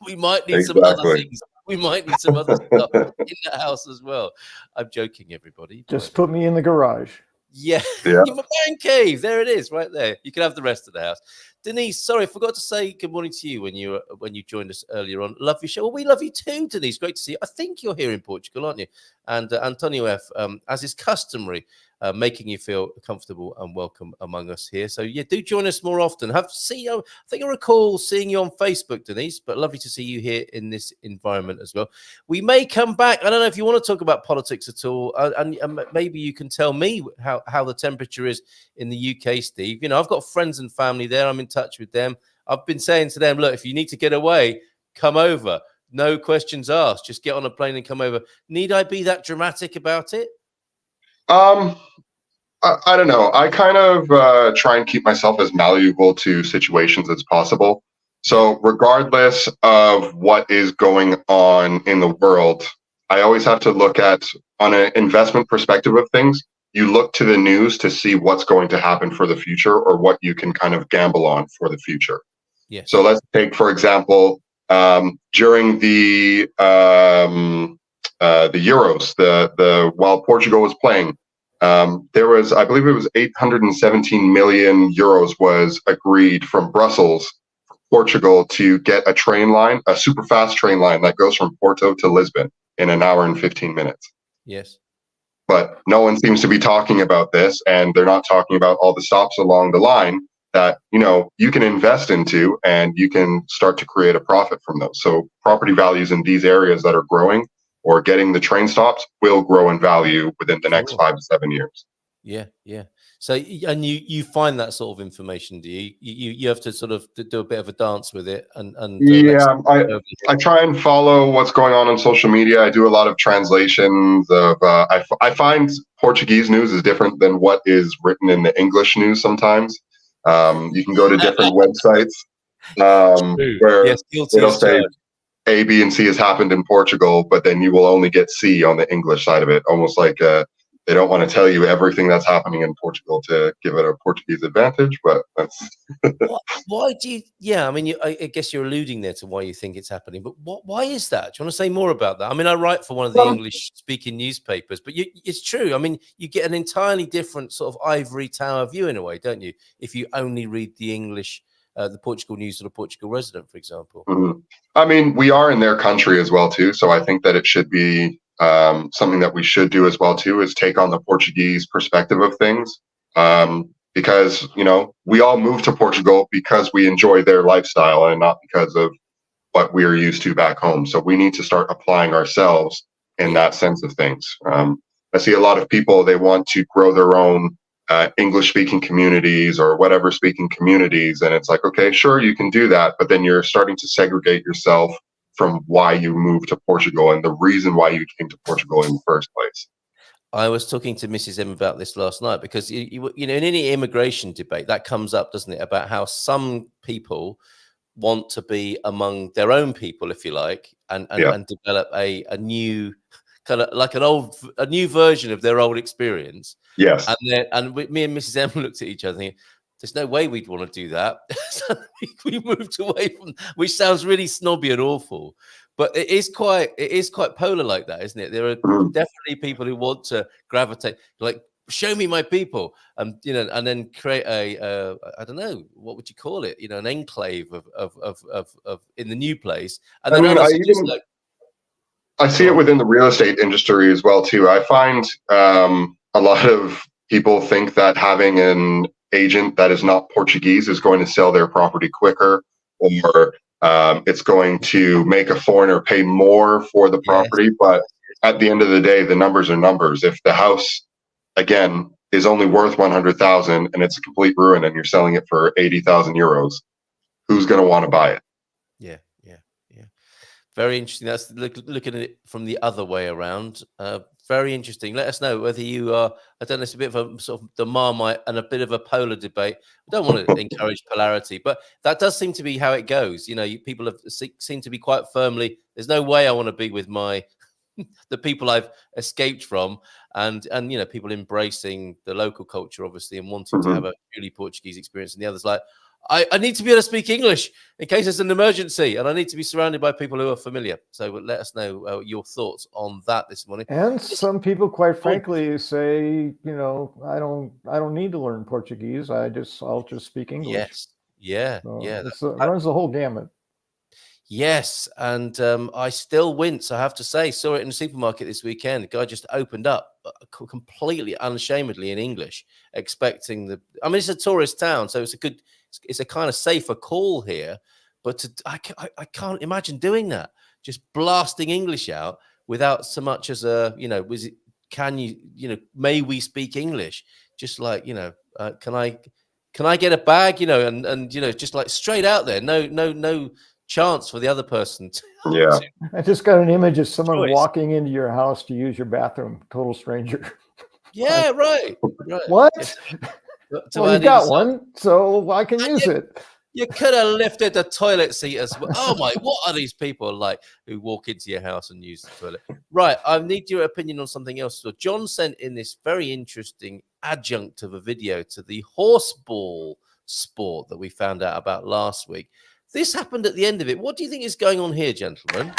We might need some other Exactly. things. We might need some other stuff in the house as well. I'm joking, everybody. Just put me in the garage. Yeah, Yeah. my man cave. There it is, right there. You can have the rest of the house. Denise, sorry, I forgot to say good morning to you when you joined us earlier on. Love your show. Well, we love you too, Denise. Great to see you. I think you're here in Portugal, aren't you? And Antonio F, as is customary, making you feel comfortable and welcome among us here. So yeah, do join us more often. I think I recall seeing you on Facebook, Denise, but lovely to see you here in this environment as well. We may come back. I don't know if you want to talk about politics at all, and maybe you can tell me how the temperature is in the UK, Steve. I've got friends and family there. I'm in touch with them. I've been saying to them, look, if you need to get away, come over. No questions asked. Just get on a plane and come over. Need I be that dramatic about it? I don't know. I kind of try and keep myself as malleable to situations as possible. So regardless of what is going on in the world, I always have to look at, on an investment perspective of things, you look to the news to see what's going to happen for the future or what you can kind of gamble on for the future. Yes. So let's take, for example, during the Euros, while Portugal was playing, there was, I believe it was 817 million euros was agreed from Brussels, Portugal, to get a train line, a super fast train line that goes from Porto to Lisbon in an hour and 15 minutes. Yes. But no one seems to be talking about this, and they're not talking about all the stops along the line that, you can invest into and you can start to create a profit from those. So property values in these areas that are growing or getting the train stops will grow in value within the next 5 to 7 years. Yeah, yeah. So, and you find that sort of information, do you? You have to sort of do a bit of a dance with it, and yeah, I try and follow what's going on social media. I do a lot of translations of. I find Portuguese news is different than what is written in the English news sometimes. You can go to different websites where it'll say A, B, and C has happened in Portugal, but then you will only get C on the English side of it. Almost like they don't want to tell you everything that's happening in Portugal to give it a Portuguese advantage. But that's why do you? Yeah, I mean, I guess you're alluding there to why you think it's happening. But why is that? Do you want to say more about that? I mean, I write for one of the English-speaking newspapers, but it's true. I mean, you get an entirely different sort of ivory tower view in a way, don't you? If you only read the English. The Portugal news or the Portugal resident, for example. Mm-hmm. I mean, we are in their country as well, too. So I think that it should be something that we should do as well, too, is take on the Portuguese perspective of things. Because, we all moved to Portugal because we enjoy their lifestyle and not because of what we're used to back home. So we need to start applying ourselves in that sense of things. I see a lot of people, they want to grow their own English-speaking communities or whatever-speaking communities, and it's like, okay, sure, you can do that, but then you're starting to segregate yourself from why you moved to Portugal and the reason why you came to Portugal in the first place. I was talking to Mrs. M about this last night because, in any immigration debate, that comes up, doesn't it, about how some people want to be among their own people, if you like, and develop a new kind of like a new version of their old experience. Yes. And me and Mrs. M looked at each other thinking, there's no way we'd want to do that. So we moved away from, which sounds really snobby and awful, but it is quite polar like that, isn't it? There are definitely people who want to gravitate, like, show me my people, and then create a I don't know, what would you call it? An enclave of in the new place. And then I see it within the real estate industry as well, too. I find a lot of people think that having an agent that is not Portuguese is going to sell their property quicker, or it's going to make a foreigner pay more for the property. Yes. But at the end of the day, the numbers are numbers. If the house, again, is only worth 100,000 and it's a complete ruin and you're selling it for 80,000 euros, who's going to want to buy it? Yeah. Very interesting. That's looking at it from the other way around. Very interesting. Let us know whether you are, I don't know, it's a bit of a sort of the Marmite and a bit of a polar debate. I don't want to encourage polarity, but that does seem to be how it goes. People have seem to be quite firmly, there's no way I want to be with the people I've escaped from, and people embracing the local culture, obviously, and wanting to have a purely Portuguese experience, and the others like, I need to be able to speak English in case there's an emergency, and I need to be surrounded by people who are familiar. So let us know your thoughts on that this morning. And some people, quite frankly, say, I don't need to learn Portuguese. I'll just speak English. Yes, yeah, So yeah. it runs the whole gamut. Yes, and I still wince, I have to say. Saw it in the supermarket this weekend. The guy just opened up completely unashamedly in English, expecting it's a tourist town, so it's a kind of safer call here. But I can't imagine doing that, just blasting English out without so much as may we speak English? Just like, can I get a bag? And just like straight out there, no chance for the other person Yeah. I just got an image of someone walking into your house to use your bathroom, total stranger. Yeah, right. What? Well, you got one, so I can use it. You could have lifted the toilet seat as well. Oh my, what are these people like who walk into your house and use the toilet? Right, I need your opinion on something else. So John sent in this very interesting adjunct of a video to the horseball sport that we found out about last week. This happened at the end of it. What do you think is going on here, gentlemen?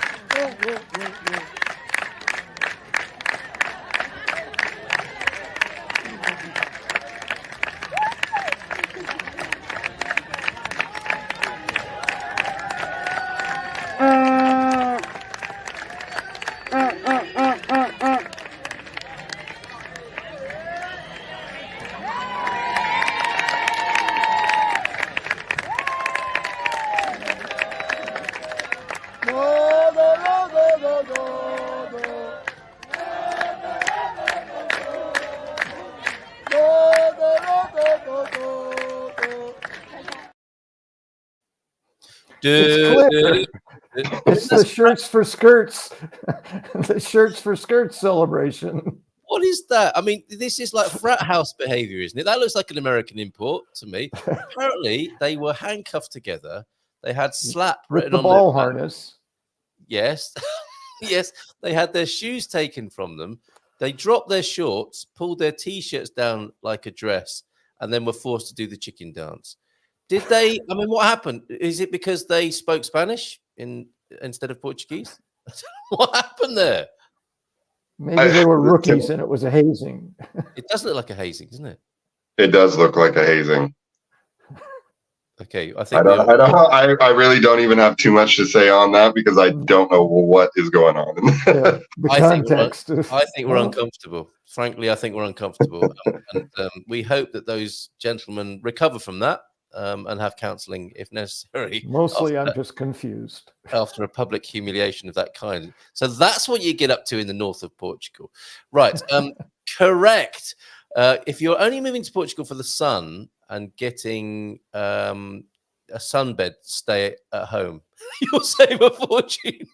It's clear. It's the shirts for skirts. The shirts for skirts celebration. What is that? I mean, this is like frat house behavior, isn't it? That looks like an American import to me. Apparently, they were handcuffed together. They had slap with the ball harness. Yes. Yes. They had their shoes taken from them. They dropped their shorts, pulled their T-shirts down like a dress, and then were forced to do the chicken dance. Did they? I mean, what happened? Is it because they spoke Spanish instead of Portuguese? What happened there? Maybe they were rookies and it was a hazing. It does look like a hazing, doesn't it? It does look like a hazing. Okay, I think I really don't even have too much to say on that because I don't know what is going on. The context. I think we're uncomfortable. Frankly, I think we're uncomfortable, and we hope that those gentlemen recover from that. And have counselling if necessary. Mostly, I'm just confused. After a public humiliation of that kind. So that's what you get up to in the north of Portugal. Right. Correct. If you're only moving to Portugal for the sun and getting a sunbed stay at home, you'll save a fortune.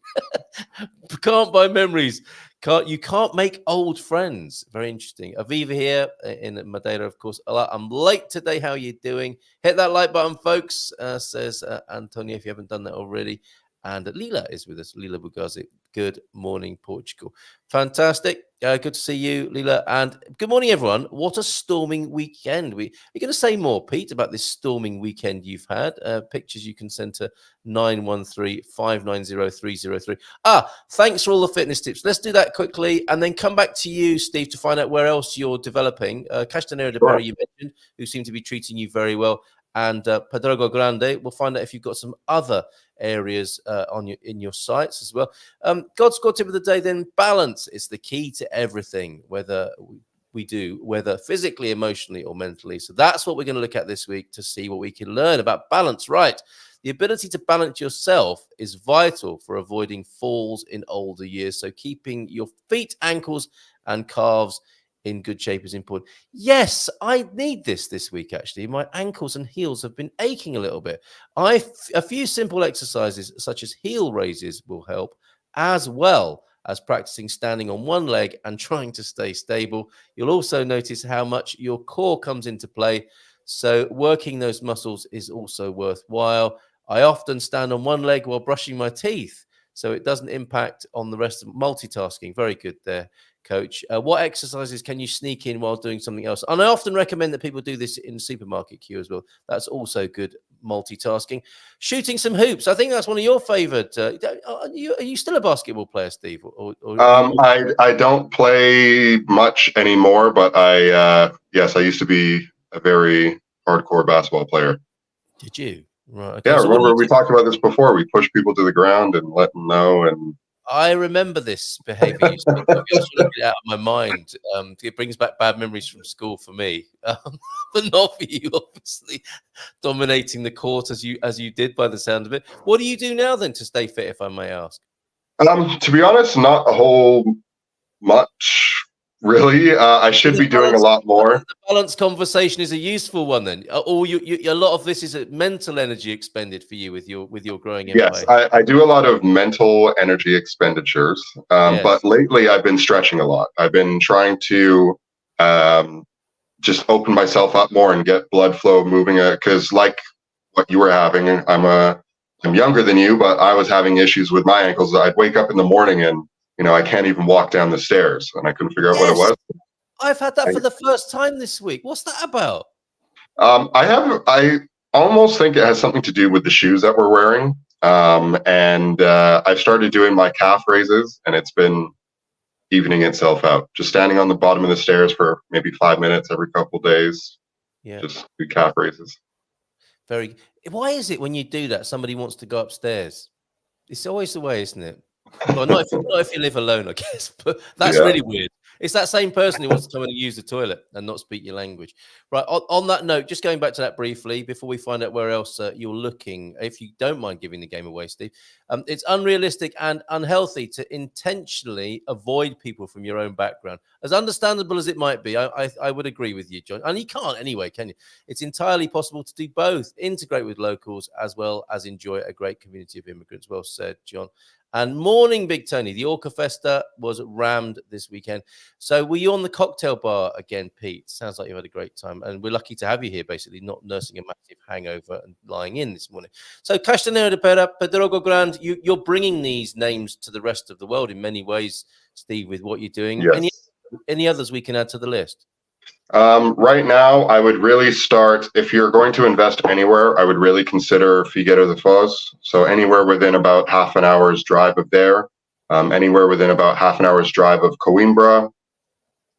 Can't buy memories. You can't make old friends. Very interesting. Aviva here in Madeira, of course. I'm late today. How are you doing? Hit that like button, folks, says Antonio, if you haven't done that already. And Lila is with us. Lila Bugazi. Good morning, Portugal. Fantastic. Good to see you, Lila. And good morning, everyone. What a storming weekend. You're going to say more, Pete, about this storming weekend you've had. Pictures you can send to 913-590-303. Thanks for all the fitness tips. Let's do that quickly and then come back to you, Steve, to find out where else you're developing. Castanera de Berry, you mentioned, who seem to be treating you very well. And Pedrogo Grande, we'll find out if you've got some other areas in your sites as well. God's God tip of the day, then balance is the key to everything, whether physically, emotionally, or mentally. So that's what we're going to look at this week to see what we can learn about balance. Right. The ability to balance yourself is vital for avoiding falls in older years. So keeping your feet, ankles, and calves in good shape is important. Yes, I need this week, actually. My ankles and heels have been aching a little bit. A few simple exercises such as heel raises will help, as well as practicing standing on one leg and trying to stay stable. You'll also notice how much your core comes into play. So working those muscles is also worthwhile. I often stand on one leg while brushing my teeth, so it doesn't impact on the rest of multitasking. Very good there, Coach. What exercises can you sneak in while doing something else? And I often recommend that people do this in the supermarket queue as well. That's also good multitasking. Shooting some hoops. I think that's one of your favorite. Are you still a basketball player, Steve? I don't play much anymore, but yes, I used to be a very hardcore basketball player. Did you? Right. Okay. Yeah, So remember we talked about this before. We push people to the ground and let them know. And I remember this behavior. You spoke of. I should get it out of my mind. It brings back bad memories from school for me, but not for you, obviously. Dominating the court as you did, by the sound of it. What do you do now then to stay fit, if I may ask? to be honest, not a whole much, really. I should be doing a lot more. The balanced conversation is a useful one then. Or a lot of this is mental energy expended for you with your growing empire. Yes, I do a lot of mental energy expenditures, Yes. but lately I've been stretching a lot. I've been trying to just open myself up more and get blood flow moving. Because like what you were having, I'm younger than you, but I was having issues with my ankles. I'd wake up in the morning and I can't even walk down the stairs, and I couldn't figure out what it was. I've had that for the first time this week. What's that about? I almost think it has something to do with the shoes that we're wearing. And I've started doing my calf raises, and it's been evening itself out. Just standing on the bottom of the stairs for maybe 5 minutes every couple of days. Yeah. Just do calf raises. Why is it when you do that, somebody wants to go upstairs? It's always the way, isn't it? Well, not if you live alone, I guess, but that's really weird. It's that same person who wants to come in and use the toilet and not speak your language. Right. On that note, just going back to that briefly before we find out where else you're looking, if you don't mind giving the game away, Steve, it's unrealistic and unhealthy to intentionally avoid people from your own background. As understandable as it might be, I would agree with you, John. And you can't anyway, can you? It's entirely possible to do both, integrate with locals as well as enjoy a great community of immigrants. Well said, John. And morning, Big Tony. The Orca Festa was rammed this weekend. So were you on the cocktail bar again, Pete? Sounds like you had a great time. And we're lucky to have you here, basically, not nursing a massive hangover and lying in this morning. So Castanero de Pera, Pedrogo Grande, you're bringing these names to the rest of the world in many ways, Steve, with what you're doing. Yes. Any others we can add to the list? Right now, I would really start, if you're going to invest anywhere, I would really consider Figueira da Foz. So anywhere within about half an hour's drive of there, anywhere within about half an hour's drive of Coimbra.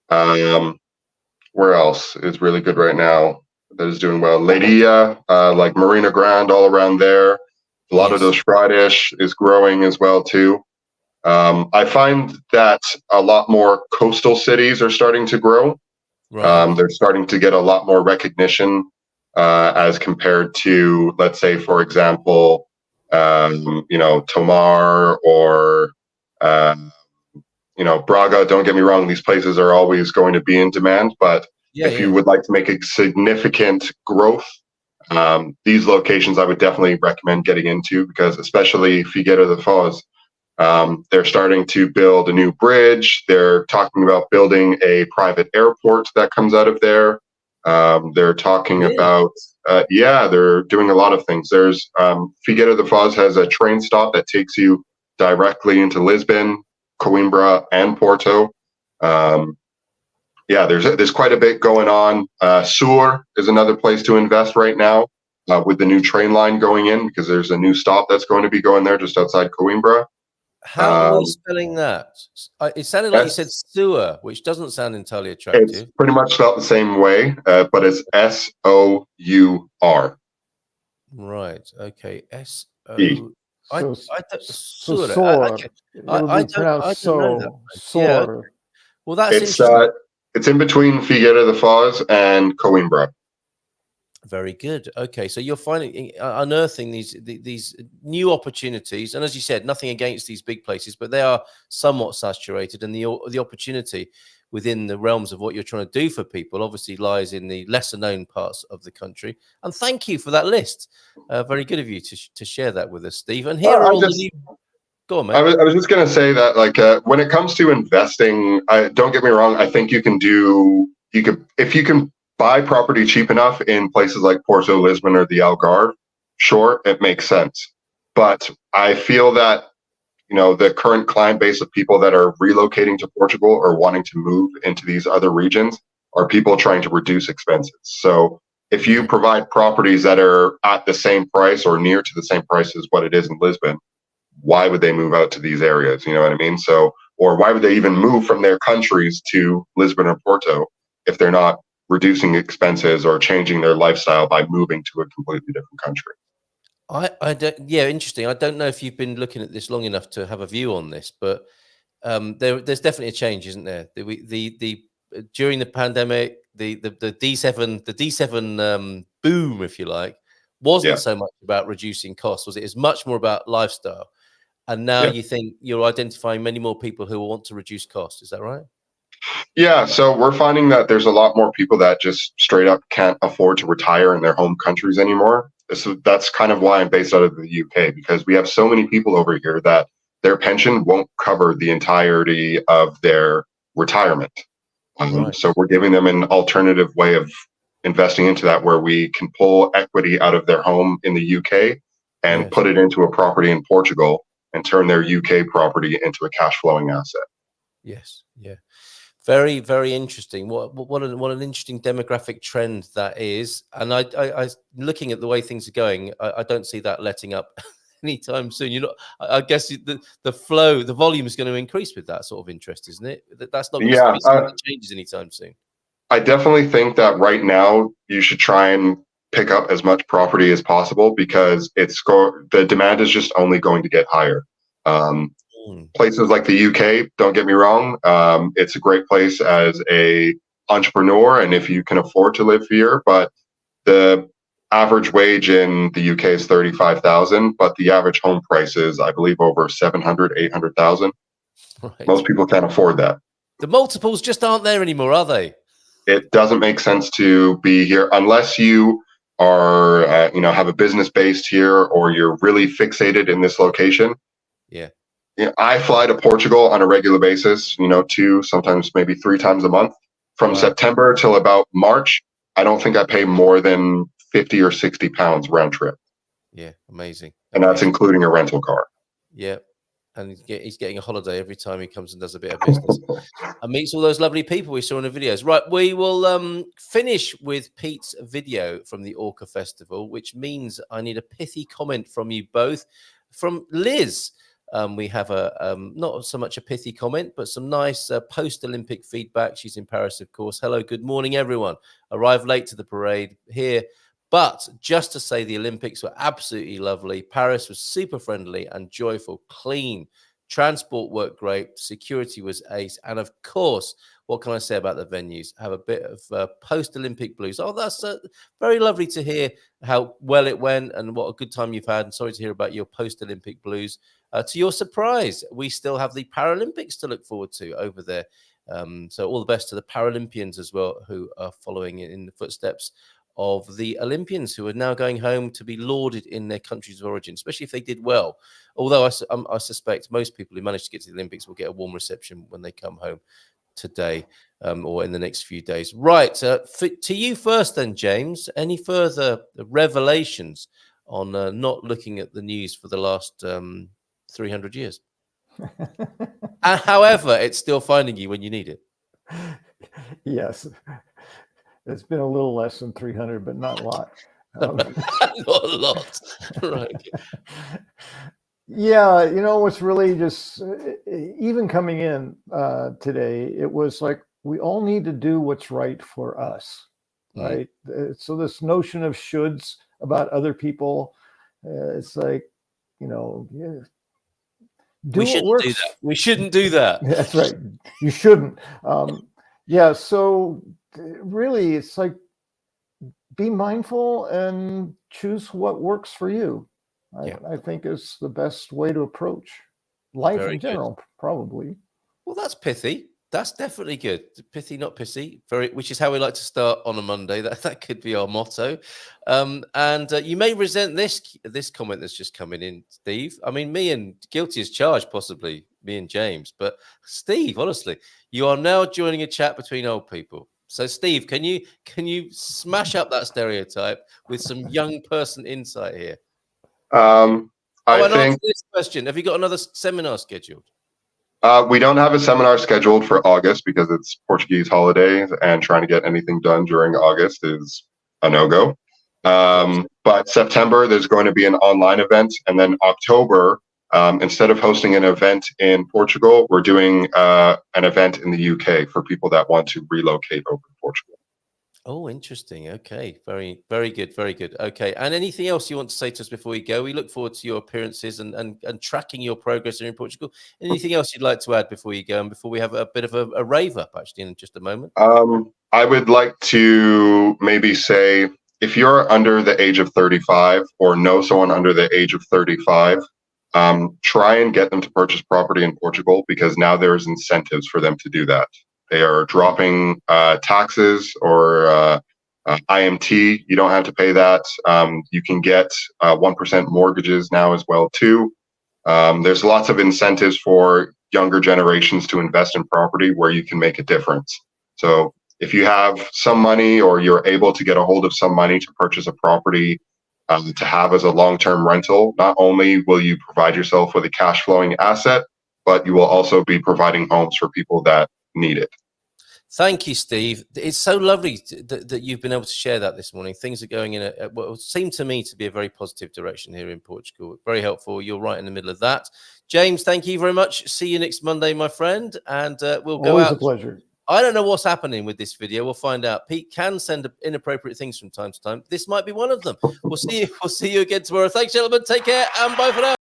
Where else is really good right now that is doing well? Leiria, like Marina Grande, all around there. A lot of those Fridays is growing as well, too. I find that a lot more coastal cities are starting to grow. Right. They're starting to get a lot more recognition as compared to, let's say, for example, Tomar or, Braga. Don't get me wrong. These places are always going to be in demand. But if you would like to make a significant growth, these locations I would definitely recommend getting into, because especially Figueira da Foz, they're starting to build a new bridge. They're talking about building a private airport that comes out of there. They're talking about, they're doing a lot of things. There's Figueira da Foz has a train stop that takes you directly into Lisbon, Coimbra, and Porto. There's quite a bit going on. Sur is another place to invest right now with the new train line going in, because there's a new stop that's going to be going there just outside Coimbra. How are we spelling that? It sounded like you said sewer, which doesn't sound entirely attractive. It's pretty much spelled the same way, but it's SOUR. Right. Okay. SO. I don't know that. Yeah. Well, that's interesting. It's in between Figueira da Foz and Coimbra. Very good. Okay, so you're unearthing these new opportunities, and as you said, nothing against these big places, but they are somewhat saturated, and the opportunity within the realms of what you're trying to do for people obviously lies in the lesser known parts of the country. And thank you for that list. Very good of you to share that with us, Steve. And here are all the new. Go on, I mate. was just going to say that, like, when it comes to investing, don't get me wrong. I think you could, if you can buy property cheap enough in places like Porto, Lisbon, or the Algarve, sure, it makes sense. But I feel that, the current client base of people that are relocating to Portugal or wanting to move into these other regions are people trying to reduce expenses. So if you provide properties that are at the same price or near to the same price as what it is in Lisbon, why would they move out to these areas? You know what I mean? So, or why would they even move from their countries to Lisbon or Porto if they're not reducing expenses or changing their lifestyle by moving to a completely different country? I don't. Yeah, interesting. I don't know if you've been looking at this long enough to have a view on this, but there's definitely a change, isn't there? The during the pandemic, the D7 boom, if you like, wasn't Yeah. so much about reducing costs, was it? It's much more about lifestyle. And now Yeah. you think you're identifying many more people who want to reduce costs. Is that right? Yeah, so we're finding that there's a lot more people that just straight up can't afford to retire in their home countries anymore. So that's kind of why I'm based out of the UK, because we have so many people over here that their pension won't cover the entirety of their retirement. Right. So we're giving them an alternative way of investing into that, where we can pull equity out of their home in the UK and Yes. put it into a property in Portugal and turn their UK property into a cash flowing asset. Yes. Yeah. Very, very interesting. What an interesting demographic trend that is. And I looking at the way things are going, I don't see that letting up anytime soon. I guess the flow, the volume is going to increase with that sort of interest, isn't it? That's not going to Yeah, be something that changes anytime soon. I definitely think that right now you should try and pick up as much property as possible, because the demand is just only going to get higher. Um, Mm. Places like the UK, don't get me wrong, it's a great place as a entrepreneur, and if you can afford to live here. But the average wage in the UK is 35,000, but the average home price is, I believe, over 700, 800,000. Right. Most people can't afford that. The multiples just aren't there anymore, are they? It doesn't make sense to be here unless you are, have a business based here, or you're really fixated in this location. Yeah. I fly to Portugal on a regular basis, two, sometimes maybe three times a month. From Wow. September till about March, I don't think I pay more than 50 or 60 pounds round trip. Yeah. Amazing. And that's Amazing. including a rental car. Yeah. And he's getting a holiday every time he comes and does a bit of business and meets all those lovely people we saw in the videos. Right, we will finish with Pete's video from the Orca Festival, which means I need a pithy comment from you both. From Liz, we have a not so much a pithy comment, but some nice post-Olympic feedback. She's in Paris, of course. Hello, good morning, everyone. Arrived late to the parade here, but just to say the Olympics were absolutely lovely. Paris was super friendly and joyful, clean. Transport worked great. Security was ace. And of course, what can I say about the venues? Have a bit of post-Olympic blues. Oh, that's very lovely to hear how well it went and what a good time you've had. And sorry to hear about your post-Olympic blues. To your surprise, we still have the Paralympics to look forward to over there. So all the best to the Paralympians as well, who are following in the footsteps of the Olympians, who are now going home to be lauded in their countries of origin, especially if they did well. Although I suspect most people who manage to get to the Olympics will get a warm reception when they come home today or in the next few days. Right, to you first then, James. Any further revelations on not looking at the news for the last 300 years? However, it's still finding you when you need it. Yes. It's been a little less than 300, but not a lot. Not a lot. Right. Yeah, what's really just, even coming in today, it was like, we all need to do what's right for us, right? So this notion of shoulds about other people, it's like, do what works. We shouldn't do that. That's right. You shouldn't. Yeah, so really, it's like, be mindful and choose what works for you. I think is the best way to approach life in general, probably. Well, that's pithy. That's definitely good. Pithy, not pissy. Which is how we like to start on a Monday. That could be our motto. And you may resent this comment that's just coming in, Steve. I mean, me and guilty as charged, possibly me and James. But Steve, honestly, you are now joining a chat between old people. So, Steve, can you smash up that stereotype with some young person insight here? I think answer this question. Have you got another seminar scheduled? we don't have a seminar scheduled for August because it's Portuguese holidays, and trying to get anything done during August is a no-go. But September, there's going to be an online event. And then October, instead of hosting an event in Portugal, we're doing an event in the UK for people that want to relocate over to Portugal. Oh, interesting. Okay. Very, very good. Very good. Okay. And anything else you want to say to us before we go? We look forward to your appearances and tracking your progress here in Portugal. Anything else you'd like to add before you go and before we have a bit of a rave up actually in just a moment? I would like to maybe say, if you're under the age of 35 or know someone under the age of 35, try and get them to purchase property in Portugal, because now there's incentives for them to do that. They are dropping taxes or IMT. You don't have to pay that. You can get 1% mortgages now as well too. There's lots of incentives for younger generations to invest in property where you can make a difference. So if you have some money or you're able to get a hold of some money to purchase a property to have as a long-term rental, not only will you provide yourself with a cash flowing asset, but you will also be providing homes for people that need it. Thank you, Steve. It's so lovely that you've been able to share that this morning. Things are going in what seemed to me to be a very positive direction here in Portugal. Very helpful. You're right in the middle of that. James, thank you very much. See you next Monday, my friend. And we'll go Always out. a pleasure. I don't know what's happening with this video. We'll find out. Pete can send inappropriate things from time to time. This might be one of them. We'll see you again tomorrow. Thanks, gentlemen. Take care and bye for now.